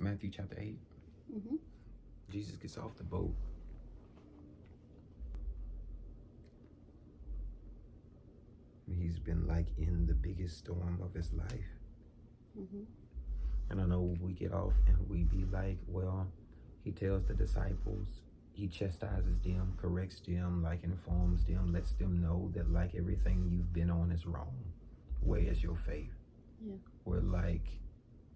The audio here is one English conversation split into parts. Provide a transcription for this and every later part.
Matthew chapter 8. Mm-hmm. Jesus gets off the boat. He's been like in the biggest storm of his life. Mm-hmm. And I know we get off and we be like, well, he tells the disciples, he chastises them, corrects them, like informs them, lets them know that like everything you've been on is wrong. Where is your faith? Yeah. We're like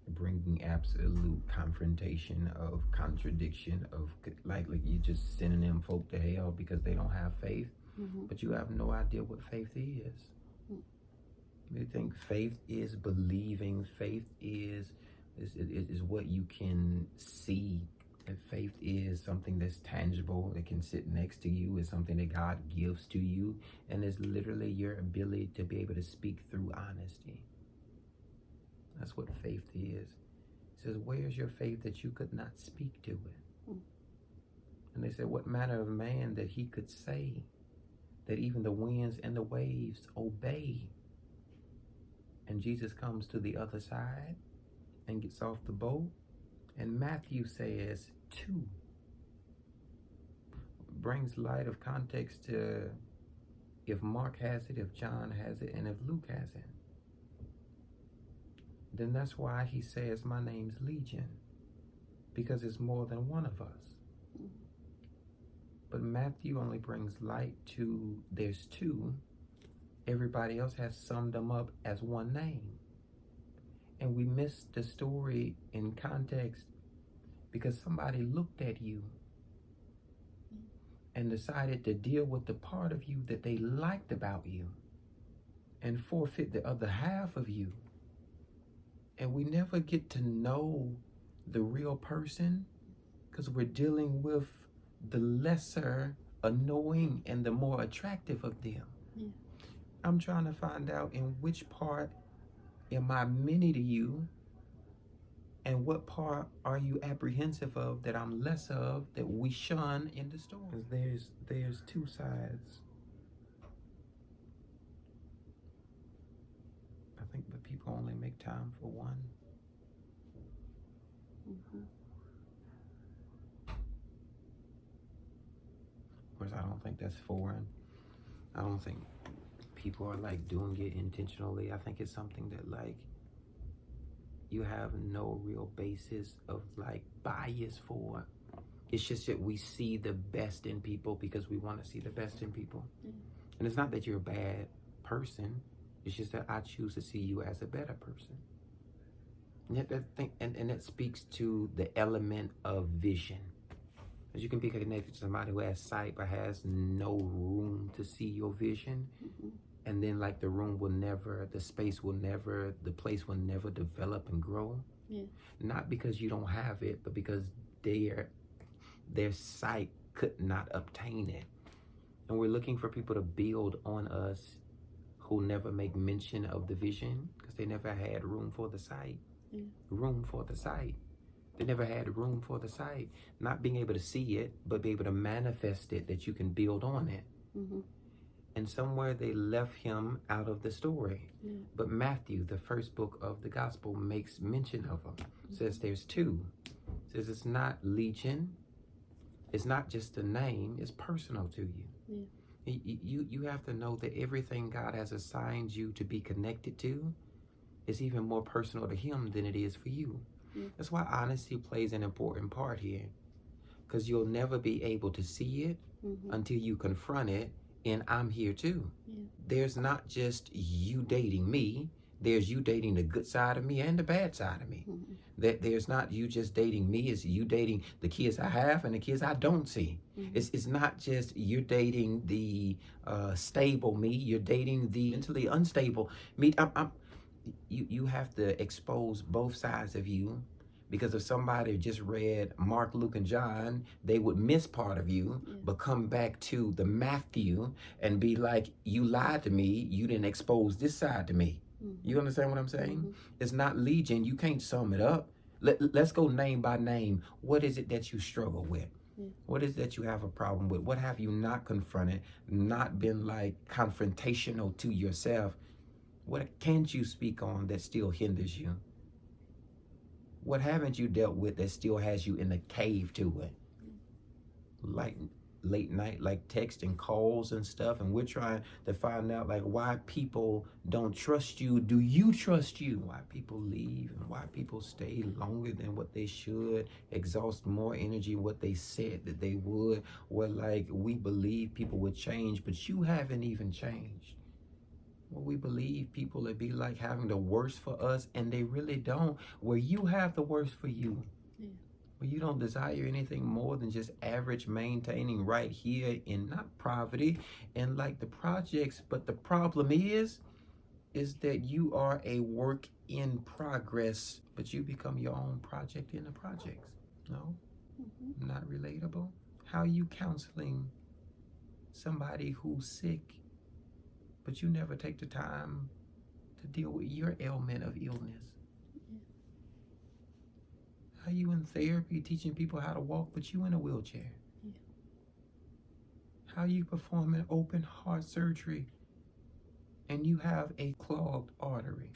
bringing absolute confrontation of contradiction of like you just sending them folk to hell because they don't have faith. Mm-hmm. But you have no idea what faith is. You think faith is believing, faith is what you can see, and faith is something that's tangible, that can sit next to you, is something that God gives to you, and is literally your ability to be able to speak through honesty. That's what faith is. It says, where's your faith that you could not speak to it? And they said, what manner of man that he could say that even the winds and the waves obey? And Jesus comes to the other side and gets off the boat. And Matthew says 2. Brings light of context to if Mark has it, if John has it, and if Luke has it. Then that's why he says, my name's Legion. Because it's more than one of us. But Matthew only brings light to there's 2. Everybody else has summed them up as one name. And we miss the story in context because somebody looked at you and decided to deal with the part of you that they liked about you and forfeit the other half of you. And we never get to know the real person because we're dealing with the lesser annoying and the more attractive of them. Yeah. I'm trying to find out in which part am I many to you, and what part are you apprehensive of that I'm less of that we shun in the story? Because there's 2 sides. I think the people only make time for one. Mm-hmm. Of course, I don't think that's foreign. I don't think people are like doing it intentionally. I think it's something that like you have no real basis of like bias for. It's just that we see the best in people because we want to see the best in people. And it's not that you're a bad person. It's just that I choose to see you as a better person. And that speaks to the element of vision. Because you can be connected to somebody who has sight but has no room to see your vision. Mm-hmm. And then like the room will never, the space will never, the place will never develop and grow. Yeah. Not because you don't have it, but because their sight could not obtain it. And we're looking for people to build on us who never make mention of the vision because they never had room for the sight. Yeah. Room for the sight. They never had room for the sight. Not being able to see it, but be able to manifest it, that you can build on it. Mm-hmm. And somewhere they left him out of the story. Yeah. But Matthew, the first book of the gospel, makes mention of him. Says there's 2. Says it's not Legion. It's not just a name. It's personal to you. Yeah. You have to know that everything God has assigned you to be connected to is even more personal to him than it is for you. Yeah. That's why honesty plays an important part here. Because you'll never be able to see it until you confront it. And I'm here too. Yeah. There's not just you dating me. There's you dating the good side of me and the bad side of me. Mm-hmm. There's not you just dating me. It's you dating the kids I have and the kids I don't see. Mm-hmm. It's not just you're dating the stable me. You're dating the mentally unstable me. You have to expose both sides of you. Because if somebody just read Mark, Luke, and John, they would miss part of you, but come back to the Matthew and be like, you lied to me. You didn't expose this side to me. Mm-hmm. You understand what I'm saying? Mm-hmm. It's not Legion. You can't sum it up. Let's go name by name. What is it that you struggle with? Yeah. What is it that you have a problem with? What have you not confronted, not been like confrontational to yourself? What can't you speak on that still hinders you? What haven't you dealt with that still has you in the cave to it? Like late night, like text and calls and stuff, and we're trying to find out like why people don't trust you. Do you trust you? Why people leave and why people stay longer than what they should, exhaust more energy what they said that they would, or like we believe people would change, but you haven't even changed. Well, we believe people would be like having the worst for us, and they really don't. Where you have the worst for you. Well, you don't desire anything more than just average maintaining right here in not poverty and like the projects. But the problem is that you are a work in progress, but you become your own project in the projects. No, not relatable. How are you counseling somebody who's sick, but you never take the time to deal with your ailment of illness? How you in therapy teaching people how to walk, but you in a wheelchair? How you performing open heart surgery and you have a clogged artery?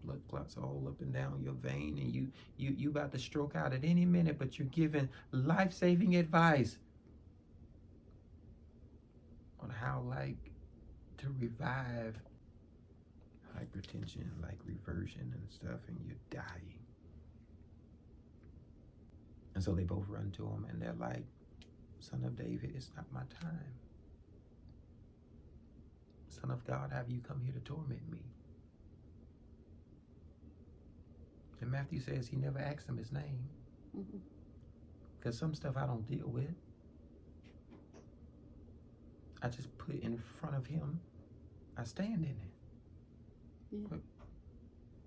Blood clots all up and down your vein, and you about to stroke out at any minute, but you're giving life-saving advice on how like to revive hypertension, like reversion and stuff, and you're dying. And so they both run to him and they're like, Son of David, it's not my time. Son of God, have you come here to torment me? And Matthew says he never asked him his name. Because some stuff I don't deal with. I just put it in front of him. I stand in it. But,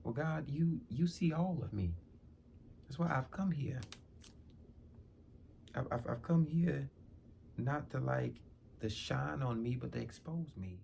well, God, you see all of me. That's why I've come here. I've come here not to like to shine on me, but to expose me.